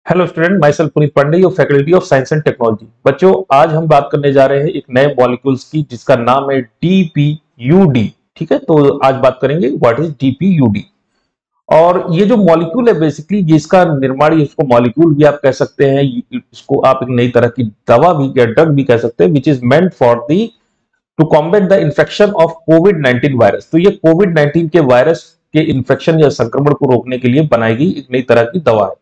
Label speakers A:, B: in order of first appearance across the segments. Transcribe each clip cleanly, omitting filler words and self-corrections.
A: Hello student, myself Puneet Pandey, your faculty of science and technology. बच्चों, आज हम बात करने जा रहे हैं एक नए मॉलिक्यूल्स की जिसका नाम है डीपीयूडी। ठीक है, तो आज बात करेंगे व्हाट इज डीपीयूडी। और ये जो मॉलिक्यूल है बेसिकली जिसका निर्माण, इसको मॉलिक्यूल भी आप कह सकते हैं, इसको आप एक नई तरह की दवा भी या ड्रग भी कह सकते हैं, which is meant for the to combat the infection of कोविड-19 वायरस। तो ये कोविड-19 के वायरस के इन्फेक्शन या संक्रमण को रोकने के लिए बनाई गई एक नई तरह की दवा है।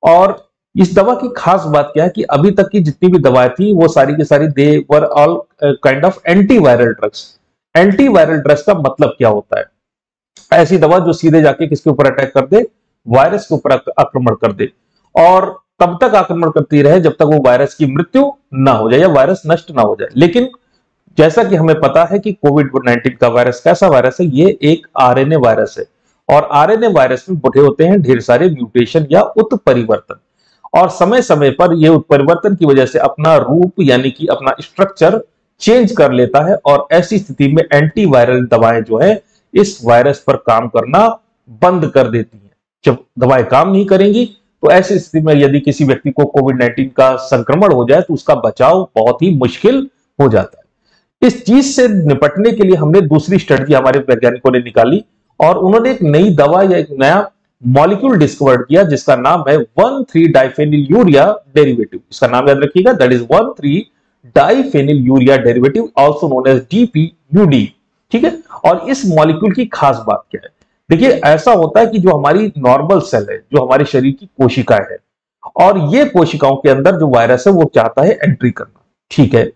A: और इस दवा की खास बात क्या है कि अभी तक की जितनी भी दवाएं थी वो सारी की सारी they were all kind of antiviral drugs. Antiviral drugs का मतलब क्या होता है? ऐसी दवा जो सीधे जाके किसके ऊपर अटैक कर दे, वायरस के ऊपर आक्रमण कर दे, और तब तक आक्रमण करती रहे जब तक वो वायरस की मृत्यु ना हो जाए या वायरस नष्ट ना हो जाए। लेकिन जैसा कि हमें पता है कि कोविड-19 का वायरस कैसा वायरस है, ये एक आरएनए वायरस है। और आरएनए वायरस में बड़े होते हैं ढेर सारे म्यूटेशन या उत्परिवर्तन, और समय समय पर यह उत्परिवर्तन की वजह से अपना रूप यानी कि अपना स्ट्रक्चर चेंज कर लेता है। और ऐसी स्थिति में एंटीवायरल दवाएं जो है इस वायरस पर काम करना बंद कर देती हैं। जब दवाएं काम नहीं करेंगी तो ऐसी स्थिति में यदि किसी व्यक्ति को कोविड-19 का संक्रमण हो जाए तो उसका बचाव बहुत ही मुश्किल हो जाता है। इस चीज से निपटने के लिए हमने दूसरी स्ट्रेटजी हमारे वैज्ञानिकों ने निकाली, और उन्होंने एक नई दवा या एक नया मॉलिक्यूल डिस्कवर किया जिसका नाम है 1,3 डाइफेनिल यूरिया डेरिवेटिव। इसका नाम याद रखिएगा, that is 1,3 diphenyl urea derivative, also known as DPUD. ठीक है, और इस मॉलिक्यूल की खास बात क्या है? देखिए, ऐसा होता है कि जो हमारी नॉर्मल सेल है, जो हमारे शरीर की कोशिकाएं है, और ये कोशिकाओं के अंदर जो वायरस है वो चाहता है एंट्री करना। ठीक है,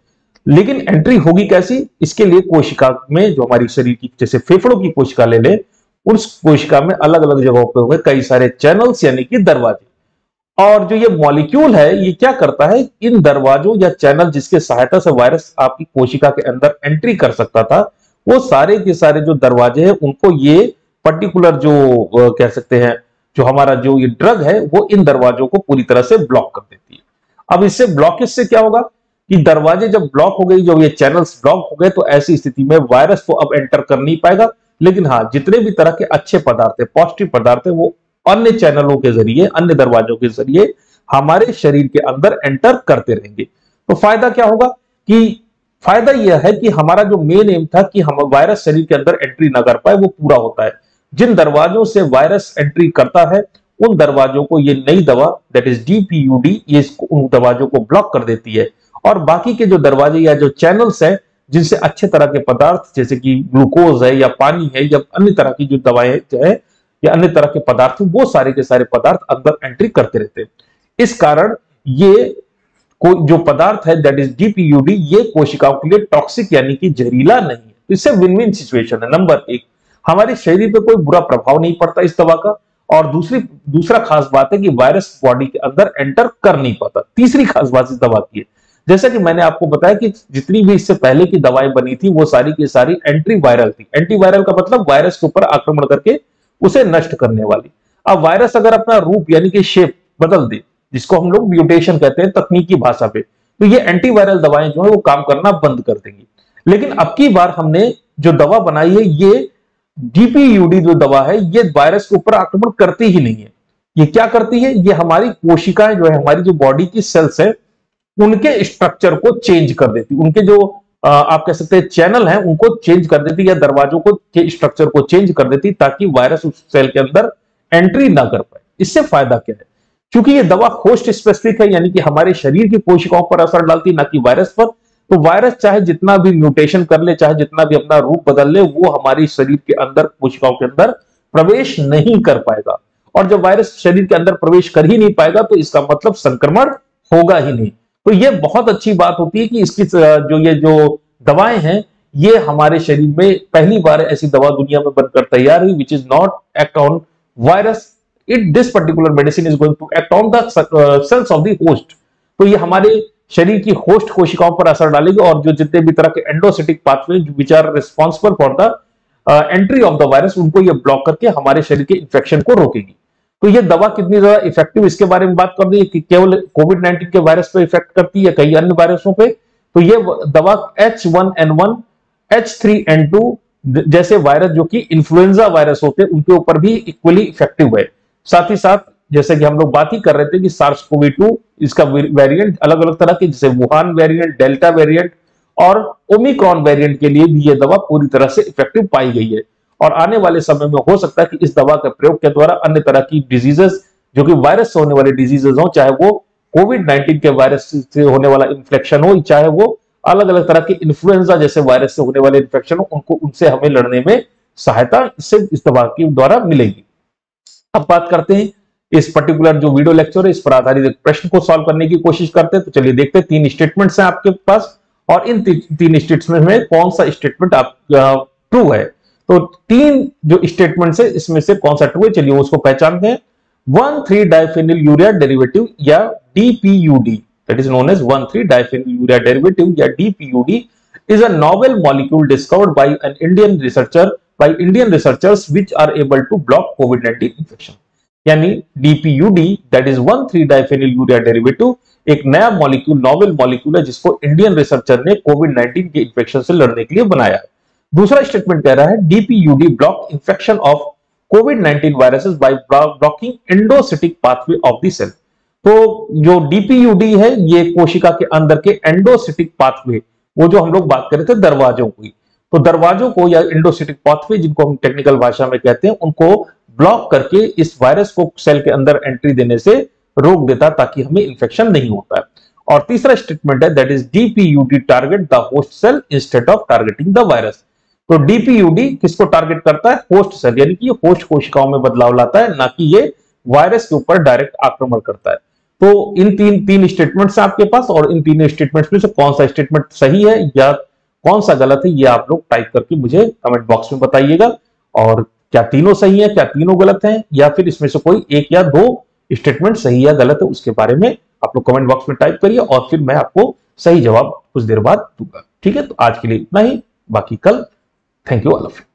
A: लेकिन एंट्री होगी कैसी? इसके लिए कोशिका में जो हमारी शरीर की, जैसे फेफड़ों की कोशिका ले ले, उस कोशिका में अलग अलग जगहों पे होंगे कई सारे चैनल्स यानी कि दरवाजे। और जो ये मॉलिक्यूल है ये क्या करता है, इन दरवाजों या चैनल जिसके सहायता से वायरस आपकी कोशिका के अंदर एंट्री कर सकता था, वो सारे के सारे जो दरवाजे हैं उनको ये पर्टिकुलर जो कह सकते हैं जो हमारा जो ये ड्रग है वो इन दरवाजों को पूरी तरह से ब्लॉक कर देती है। अब इससे ब्लॉकेज से क्या होगा कि दरवाजे जब ब्लॉक हो गई, जब ये चैनल्स ब्लॉक हो गए, तो ऐसी स्थिति में वायरस तो अब एंटर कर नहीं पाएगा। लेकिन हाँ, जितने भी तरह के अच्छे पदार्थ है, पॉजिटिव पदार्थ है, वो अन्य चैनलों के जरिए, अन्य दरवाजों के जरिए हमारे शरीर के अंदर एंटर करते रहेंगे। तो फायदा क्या होगा कि फायदा यह है कि हमारा जो मेन एम था कि हम वायरस शरीर के अंदर एंट्री ना कर पाए, वो पूरा होता है। जिन दरवाजों से वायरस एंट्री करता है उन दरवाजों को ये नई दवा दैट इज डीपीयूडी ये उन दरवाजों को ब्लॉक कर देती है। और बाकी के जो दरवाजे या जो चैनल्स हैं जिनसे अच्छे तरह के पदार्थ जैसे कि ग्लूकोज है या पानी है या अन्य तरह की जो दवाएं जो है या अन्य तरह के पदार्थ, वो सारे के सारे पदार्थ अंदर एंट्री करते रहते हैं। इस कारण ये जो पदार्थ है दैट इज डीपीयूडी ये कोशिकाओं के लिए टॉक्सिक यानी कि जहरीला नहीं है। तो इससे विन विन सिचुएशन है। नंबर एक, हमारे शरीर पे कोई बुरा प्रभाव नहीं पड़ता इस दवा का, और दूसरा खास बात है कि वायरस बॉडी के अंदर एंटर कर नहीं पाता। तीसरी खास बात इस दवा की है, जैसा कि मैंने आपको बताया कि जितनी भी इससे पहले की दवाएं बनी थी वो सारी की सारी एंटी वायरल थी। एंटी वायरल का मतलब वायरस के ऊपर आक्रमण करके उसे नष्ट करने वाली। अब वायरस अगर अपना रूप यानी कि शेप बदल दे, जिसको हम लोग म्यूटेशन कहते हैं तकनीकी भाषा पे, तो ये एंटीवायरल दवाएं जो है वो काम करना बंद कर देंगी। लेकिन अब की बार हमने जो दवा बनाई है, ये डीपीयूडी जो दवा है, ये वायरस के ऊपर आक्रमण करती ही नहीं है। ये क्या करती है? ये हमारी कोशिकाएं जो है, हमारी जो बॉडी की सेल्स है, उनके स्ट्रक्चर को चेंज कर देती, उनके जो आप कह सकते हैं चैनल हैं उनको चेंज कर देती, या दरवाजों को स्ट्रक्चर को चेंज कर देती, ताकि वायरस उस सेल के अंदर एंट्री ना कर पाए। इससे फायदा क्या है? क्योंकि ये दवा होस्ट स्पेसिफिक है, यानी कि हमारे शरीर की कोशिकाओं पर असर डालती, ना कि वायरस पर। तो वायरस चाहे जितना भी म्यूटेशन कर ले, चाहे जितना भी अपना रूप बदल ले, वो हमारी शरीर के अंदर, कोशिकाओं के अंदर प्रवेश नहीं कर पाएगा। और जब वायरस शरीर के अंदर प्रवेश कर ही नहीं पाएगा तो इसका मतलब संक्रमण होगा ही नहीं। तो ये बहुत अच्छी बात होती है कि इसकी जो दवाएं हैं ये हमारे शरीर में पहली बार ऐसी दवा दुनिया में बनकर तैयार हुई which is not act on virus, it this particular medicine is going to act on the cells of the host. तो ये हमारे शरीर की होस्ट कोशिकाओं पर असर डालेगी, और जो जितने भी तरह के endocytic pathway which are responsible for the entry of the virus, उनको ये ब्लॉक करके हमारे शरीर के इंफेक्शन को रोकेगी। तो ये दवा कितनी ज्यादा इफेक्टिव, इसके बारे में बात कर दी कि केवल कोविड-19 के वायरस पे इफेक्ट करती है, कई अन्य वायरसों पे। तो ये दवा H1N1, H3N2 जैसे वायरस जो कि इन्फ्लुएंजा वायरस होते हैं उनके ऊपर भी इक्वली इफेक्टिव है। साथ ही साथ जैसे कि हम लोग बात ही कर रहे थे कि SARS-CoV-2 इसका वेरिएंट अलग अलग तरह के, जैसे वुहान वेरिएंट, डेल्टा वेरिएंट और ओमिक्रॉन वेरिएंट के लिए भी यह दवा पूरी तरह से इफेक्टिव पाई गई है। और आने वाले समय में हो सकता है कि इस दवा के प्रयोग के द्वारा अन्य तरह की डिजीजेस, जो कि वायरस से होने वाले डिजीजेस हो, चाहे वो कोविड-19 के वायरस से होने वाला इन्फेक्शन हो, चाहे वो अलग अलग तरह के इन्फ्लुएंजा जैसे वायरस से होने वाले इन्फेक्शन हो, उनसे हमें लड़ने में सहायता इससे इस दवा के द्वारा मिलेगी। अब बात करते हैं इस पर्टिकुलर जो वीडियो लेक्चर है, इस पर आधारित एक प्रश्न को सॉल्व करने की कोशिश करते हैं। तो चलिए देखते हैं, 3 स्टेटमेंट्स हैं आपके पास और इन 3 स्टेटमेंट में कौन सा स्टेटमेंट आप ट्रू है। तो 3 जो स्टेटमेंट्स है इसमें से कौन सा ट्रू है, चलिए उसको पहचानते हैं। 1,3-डाइफेनिल यूरिया डेरिवेटिव या DPUD, that is known as one three diphenyl urea derivative या DPUD is a novel molecule discovered by Indian researchers which are able to block COVID-19 infection। यानी DPUD that is one three diphenyl urea derivative एक नया molecule, novel molecule है जिसको Indian researcher ने कोविड-19 के infection से लड़ने के लिए बनाया है। दूसरा स्टेटमेंट कह रहा है DPUD ब्लॉक इन्फेक्शन ऑफ कोविड-19 viruses by blocking endocytic pathway of the cell. तो जो DPUD है ये कोशिका के अंदर के एंडोसिटिक पाथवे, वो जो हम लोग बात कर रहे थे दरवाजों की, तो दरवाजों को या एंडोसिटिक पाथवे जिनको हम टेक्निकल भाषा में कहते हैं, उनको ब्लॉक करके इस वायरस को सेल के अंदर एंट्री देने से रोक देता ताकि हमें इंफेक्शन नहीं होता है। और तीसरा स्टेटमेंट है that is DPUD target the host cell instead of targeting the virus. तो DPUD किसको टारगेट करता है, होस्ट सेल, यानी कि ये होस्ट कोशिकाओं में बदलाव लाता है, ना कि ये वायरस के ऊपर डायरेक्ट आक्रमण करता है। तो इन तीन स्टेटमेंट्स हैं आपके पास और इन 3 स्टेटमेंट्स में से कौन सा स्टेटमेंट सही है या कौन सा गलत है, ये आप लोग टाइप करके मुझे कमेंट बॉक्स में बताइएगा। और क्या तीनों सही है, क्या तीनों गलत हैं, या फिर इसमें से कोई एक या 2 स्टेटमेंट सही या गलत है, उसके बारे में आप लोग कमेंट बॉक्स में टाइप करिए और फिर मैं आपको सही जवाब कुछ देर बाद दूंगा। ठीक है, तो आज के लिए इतना ही, बाकी कल। Thank you all of you.